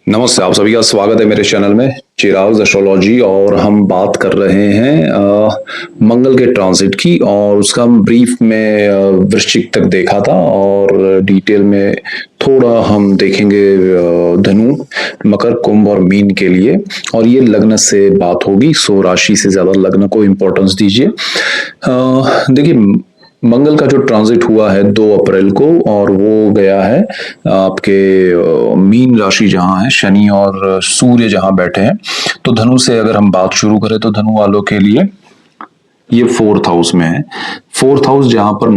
नमस्ते, आप सभी का स्वागत है मेरे चैनल में चिराग एस्ट्रोलॉजी। और हम बात कर रहे हैं मंगल के ट्रांजिट की, और उसका हम ब्रीफ में वृश्चिक तक देखा था, और डिटेल में थोड़ा हम देखेंगे धनु, मकर, कुंभ और मीन के लिए। और ये लग्न से बात होगी, सो राशि से ज्यादा लग्न को इम्पोर्टेंस दीजिए। देखिए, मंगल का जो ट्रांजिट हुआ है 2 अप्रैल को, और वो गया है आपके मीन राशि जहां है, शनि और सूर्य जहां बैठे हैं। तो धनु से अगर हम बात शुरू करें तो धनु वालों के लिए ये 4th हाउस में है। 4th हाउस जहां पर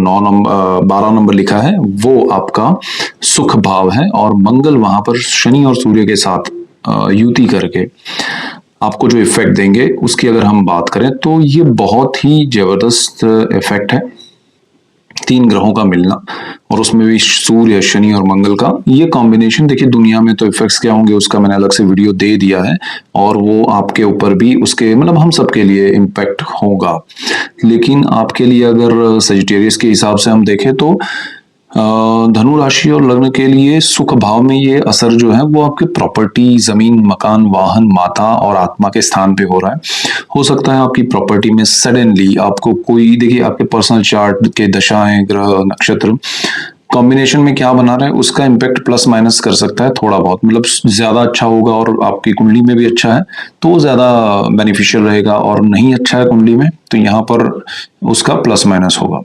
12 नंबर लिखा है वो आपका सुख भाव है, और मंगल वहां पर शनि और सूर्य के साथ युति करके आपको जो इफेक्ट देंगे उसकी अगर हम बात करें तो ये बहुत ही जबरदस्त इफेक्ट है। 3 ग्रहों का मिलना, और उसमें भी सूर्य, शनि और मंगल का ये कॉम्बिनेशन। देखिए, दुनिया में तो इफेक्ट्स क्या होंगे उसका मैंने अलग से वीडियो दे दिया है, और वो आपके ऊपर भी उसके मतलब हम सबके लिए इम्पैक्ट होगा। लेकिन आपके लिए अगर सजिटेरियस के हिसाब से हम देखें तो धनु राशि और लग्न के लिए सुख भाव में ये असर जो है वो आपके प्रॉपर्टी, जमीन, मकान, वाहन, माता और आत्मा के स्थान पे हो रहा है। हो सकता है आपकी प्रॉपर्टी में सडनली आपको कोई, देखिए आपके पर्सनल चार्ट के दशाएं, ग्रह, नक्षत्र कॉम्बिनेशन में क्या बना रहे हैं उसका इम्पैक्ट प्लस माइनस कर सकता है थोड़ा बहुत। मतलब ज्यादा अच्छा होगा और आपकी कुंडली में भी अच्छा है तो वो ज्यादा बेनिफिशियल रहेगा, और नहीं अच्छा है कुंडली में तो यहाँ पर उसका प्लस माइनस होगा।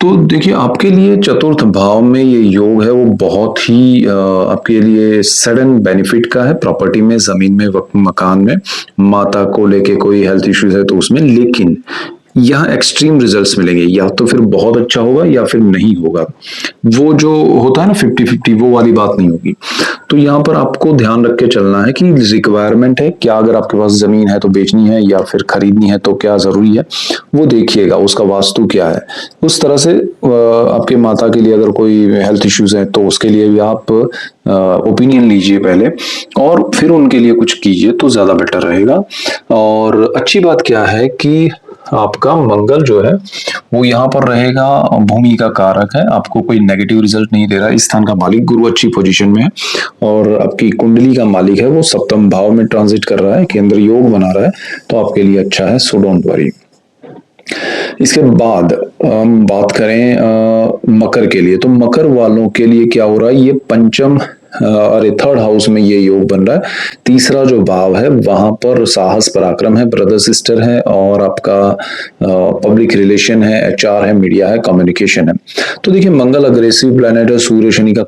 तो देखिए, आपके लिए चतुर्थ भाव में ये योग है वो बहुत ही आपके लिए सडन बेनिफिट का है। प्रॉपर्टी में, जमीन में, मकान में, माता को लेके कोई हेल्थ इश्यूज है तो उसमें। लेकिन यहाँ एक्सट्रीम रिजल्ट्स मिलेंगे, या तो फिर बहुत अच्छा होगा या फिर नहीं होगा। वो जो होता है ना 50-50, वो वाली बात नहीं होगी। तो यहाँ पर आपको ध्यान रख के चलना है कि रिक्वायरमेंट है क्या, अगर आपके पास जमीन है तो बेचनी है या फिर खरीदनी है तो क्या जरूरी है, वो देखिएगा उसका वास्तु क्या है। उस तरह से आपके माता के लिए अगर कोई हेल्थ इश्यूज है तो उसके लिए भी आप ओपिनियन लीजिए पहले, और फिर उनके लिए कुछ कीजिए तो ज्यादा बेटर रहेगा। और अच्छी बात क्या है कि आपका मंगल जो है वो यहाँ पर रहेगा, भूमि का कारक है, आपको कोई नेगेटिव रिजल्ट नहीं दे रहा है। इस स्थान का मालिक गुरु अच्छी पोजीशन में है, और आपकी कुंडली का मालिक है वो सप्तम भाव में ट्रांजिट कर रहा है, केंद्र योग बना रहा है, तो आपके लिए अच्छा है, सो डोंट वरी। इसके बाद हम बात करें मकर के लिए, तो मकर वालों के लिए क्या हो रहा है, ये पंचम अरे 3rd हाउस में ये योग बन रहा है। तीसरा जो भाव है वहां पर साहस, पराक्रम है, ब्रदर सिस्टर है, और आपका पब्लिक रिलेशन है, एचआर है, मीडिया है, कम्युनिकेशन है। तो देखिए, मंगल अग्रेसिव प्लेनेट है, सूर्य शनि का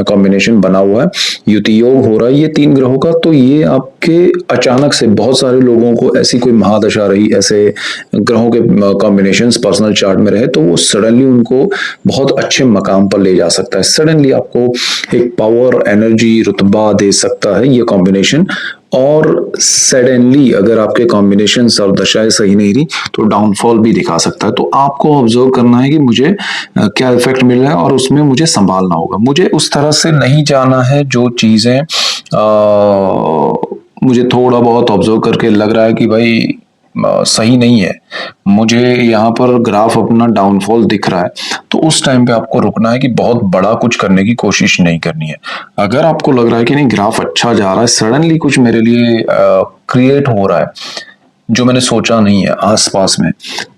कॉम्बिनेशन बना हुआ है, युति योग हो रहा है ये 3 ग्रहों का। तो ये आपके अचानक से बहुत सारे लोगों को ऐसी कोई महादशा रही, ऐसे ग्रहों के कॉम्बिनेशंस पर्सनल चार्ट में रहे तो वो सडनली उनको बहुत अच्छे मकाम पर ले जा सकता है। सडनली आपको एक पावर, एनर्जी, रुतबा दे सकता है ये कॉम्बिनेशन। और सडनली अगर आपके कॉम्बिनेशन और दशाएं सही नहीं रही तो डाउनफॉल भी दिखा सकता है। तो आपको ऑब्जर्व करना है कि मुझे क्या इफेक्ट मिल रहा है, और उसमें मुझे संभालना होगा। मुझे उस तरह से नहीं जाना है जो चीजें मुझे थोड़ा बहुत ऑब्जर्व करके लग रहा है कि भाई सही नहीं है, मुझे यहाँ पर ग्राफ अपना डाउनफॉल दिख रहा है, तो उस टाइम पे आपको रुकना है कि बहुत बड़ा कुछ करने की कोशिश नहीं करनी है। अगर आपको लग रहा है कि नहीं ग्राफ अच्छा जा रहा है, सडनली कुछ मेरे लिए क्रिएट हो रहा है जो मैंने सोचा नहीं है आसपास में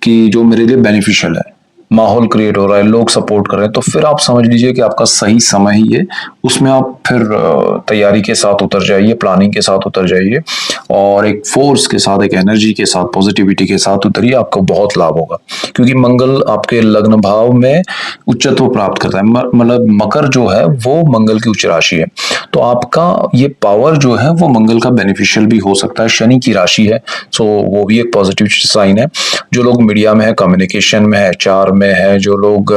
कि जो मेरे लिए बेनिफिशियल है, माहौल क्रिएट हो रहा है, लोग सपोर्ट कर रहे हैं, तो फिर आप समझ लीजिए कि आपका सही समय ही है। उसमें आप फिर तैयारी के साथ उतर जाइए, प्लानिंग के साथ उतर जाइए, और एक फोर्स के साथ, एक एनर्जी के साथ, पॉजिटिविटी के साथ उतरिए, आपको बहुत लाभ होगा। क्योंकि मंगल आपके लग्न भाव में उच्चत्व प्राप्त करता है। मतलब मकर जो है वो मंगल की उच्च राशि है, तो आपका ये पावर जो है वो मंगल का बेनिफिशियल भी हो सकता है। शनि की राशि है, सो वो भी एक पॉजिटिव साइन है। जो लोग मीडिया में है, कम्युनिकेशन में है, एचआर में है, जो लोग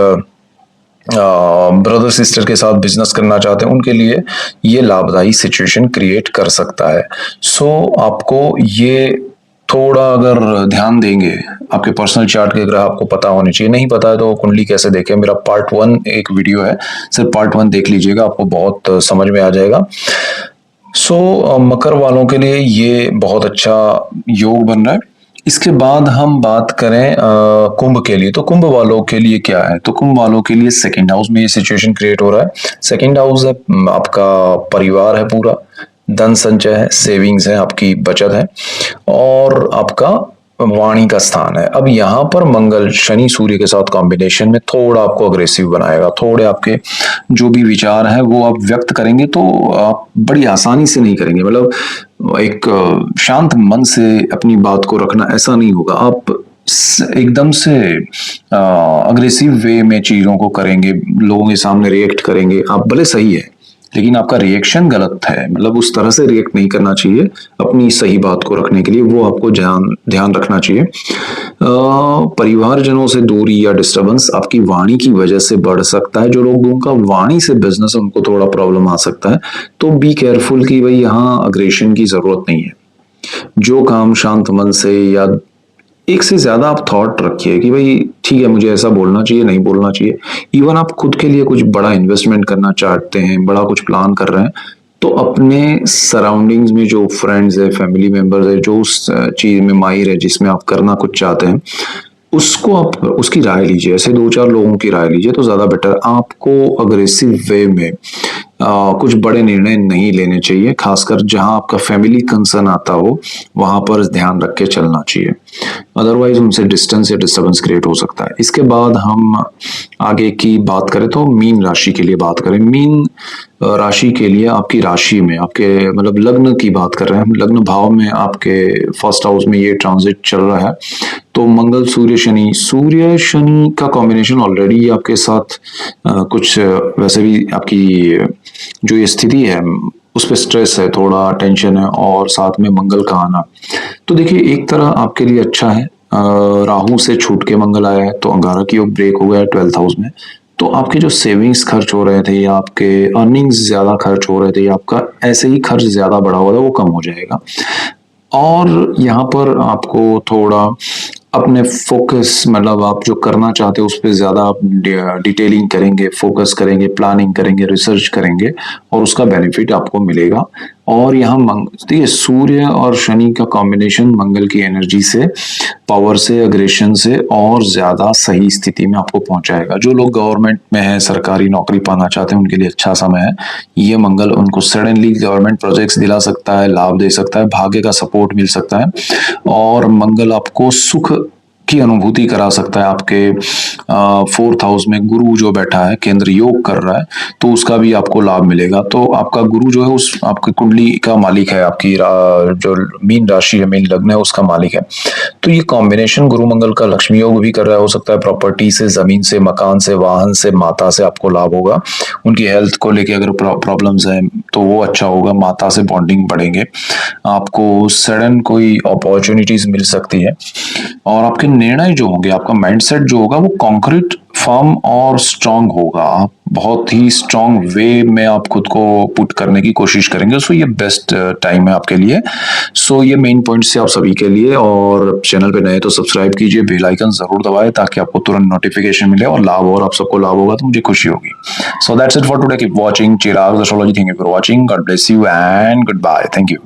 ब्रदर सिस्टर के साथ बिजनेस करना चाहते हैं उनके लिए ये लाभदायी सिचुएशन क्रिएट कर सकता है। सो आपको ये थोड़ा अगर ध्यान देंगे, आपके पर्सनल चार्ट के ग्रह आपको पता होने चाहिए। नहीं पता है तो कुंडली कैसे देखें, मेरा पार्ट 1 एक वीडियो है, सिर्फ पार्ट 1 देख लीजिएगा, आपको बहुत समझ में आ जाएगा। सो मकर वालों के लिए ये बहुत अच्छा योग बन रहा है। इसके बाद हम बात करें कुंभ के लिए, तो कुंभ वालों के लिए क्या है? तो कुंभ वालों के लिए सेकंड हाउस में ये सिचुएशन क्रिएट हो रहा है। सेकंड हाउस है आपका परिवार है, पूरा धन संचय है, सेविंग्स है, आपकी बचत है, और आपका वाणी का स्थान है। अब यहाँ पर मंगल शनि सूर्य के साथ कॉम्बिनेशन में थोड़ा आपको अग्रेसिव बनाएगा। थोड़े आपके जो भी विचार हैं वो आप व्यक्त करेंगे तो आप बड़ी आसानी से नहीं करेंगे, मतलब एक शांत मन से अपनी बात को रखना ऐसा नहीं होगा। आप एकदम से अग्रेसिव वे में चीजों को करेंगे, लोगों के सामने रिएक्ट करेंगे। आप भले सही है लेकिन आपका रिएक्शन गलत है, मतलब उस तरह से रिएक्ट नहीं करना चाहिए। अपनी सही बात को रखने के लिए वो आपको ध्यान ध्यान रखना चाहिए। परिवारजनों से दूरी या डिस्टरबेंस आपकी वाणी की वजह से बढ़ सकता है। जो लोगों का वाणी से बिजनेस है उनको थोड़ा प्रॉब्लम आ सकता है, तो बी केयरफुल कि भाई यहाँ अग्रेशन की जरूरत नहीं है। जो काम शांत मन से या एक से ज्यादा आप थॉट रखिए कि भाई ठीक है मुझे ऐसा बोलना चाहिए, नहीं बोलना चाहिए। इवन आप खुद के लिए कुछ बड़ा इन्वेस्टमेंट करना चाहते हैं, बड़ा कुछ प्लान कर रहे हैं, तो अपने सराउंडिंग्स में जो फ्रेंड्स है, फैमिली मेंबर्स है, जो उस चीज में माहिर है जिसमें आप करना कुछ चाहते हैं, उसको आप उसकी राय लीजिए। ऐसे दो चार लोगों की राय लीजिए तो ज्यादा बेटर। आपको अग्रेसिव वे में कुछ बड़े निर्णय नहीं लेने चाहिए, खासकर जहां आपका फैमिली कंसर्न आता हो वहां पर ध्यान रख के चलना चाहिए। अदरवाइज उनसे डिस्टेंस या डिस्टर्बेंस क्रिएट हो सकता है। इसके बाद हम आगे की बात करें तो मीन राशि के लिए बात करें। मीन राशि के लिए आपकी राशि में, आपके मतलब लग्न की बात कर रहे हैं हम, लग्न भाव में आपके फर्स्ट हाउस में ये ट्रांजिट चल रहा है। तो मंगल सूर्य शनि, सूर्य शनि का कॉम्बिनेशन ऑलरेडी आपके साथ कुछ वैसे भी आपकी जो ये स्थिति है उस पर स्ट्रेस है, थोड़ा टेंशन है, और साथ में मंगल का आना, तो देखिए एक तरह आपके लिए अच्छा है। राहु से छूट के मंगल आया है तो अंगारक योग ब्रेक हो गया है 12th हाउस में। तो आपके जो सेविंग्स खर्च हो रहे थे या आपके अर्निंग्स ज्यादा खर्च हो रहे थे या आपका ऐसे ही खर्च ज्यादा बढ़ा हुआ था वो कम हो जाएगा। और यहाँ पर आपको थोड़ा अपने फोकस, मतलब आप जो करना चाहते हो उस पर ज्यादा आप डिटेलिंग करेंगे, फोकस करेंगे, प्लानिंग करेंगे, रिसर्च करेंगे, और उसका बेनिफिट आपको मिलेगा। और यहाँ देखिए सूर्य और शनि का कॉम्बिनेशन मंगल की एनर्जी से, पावर से, अग्रेशन से और ज्यादा सही स्थिति में आपको पहुंचाएगा। जो लोग गवर्नमेंट में है, सरकारी नौकरी पाना चाहते हैं, उनके लिए अच्छा समय है। ये मंगल उनको सडनली गवर्नमेंट प्रोजेक्ट्स दिला सकता है, लाभ दे सकता है, भाग्य का सपोर्ट मिल सकता है, और मंगल आपको सुख की अनुभूति करा सकता है। आपके 4th हाउस में गुरु जो बैठा है, केंद्र योग कर रहा है, तो उसका भी आपको लाभ मिलेगा। तो आपका गुरु जो है उस आपकी कुंडली का मालिक है, आपकी जो मीन राशि है, मीन लग्न है, उसका मालिक है। तो ये कॉम्बिनेशन गुरु मंगल का लक्ष्मी योग भी कर रहा है। हो सकता है प्रॉपर्टी से, जमीन से, मकान से, वाहन से, माता से आपको लाभ होगा। उनकी हेल्थ को लेके अगर प्रॉब्लम्स हैं तो वो अच्छा होगा, माता से बॉन्डिंग बढ़ेंगे, आपको सडन कोई अपॉर्चुनिटीज मिल सकती है। और आपके निर्णय जो होंगे, आपका माइंडसेट जो होगा वो कॉन्क्रीट, फर्म और स्ट्रांग होगा। आप बहुत ही स्ट्रांग वे में आप खुद को पुट करने की कोशिश करेंगे। सो ये बेस्ट टाइम है आपके लिए। सो ये मेन पॉइंट्स से आप सभी के लिए। और चैनल पे नए तो सब्सक्राइब कीजिए, बेल आइकन जरूर दबाएं ताकि आपको तुरंत नोटिफिकेशन मिले और लाभ, और आप सबको लाभ होगा तो मुझे खुशी होगी। So that's it for today. Keep watching Chirag astrology. Thank you for watching. God bless you and good bye. Thank you.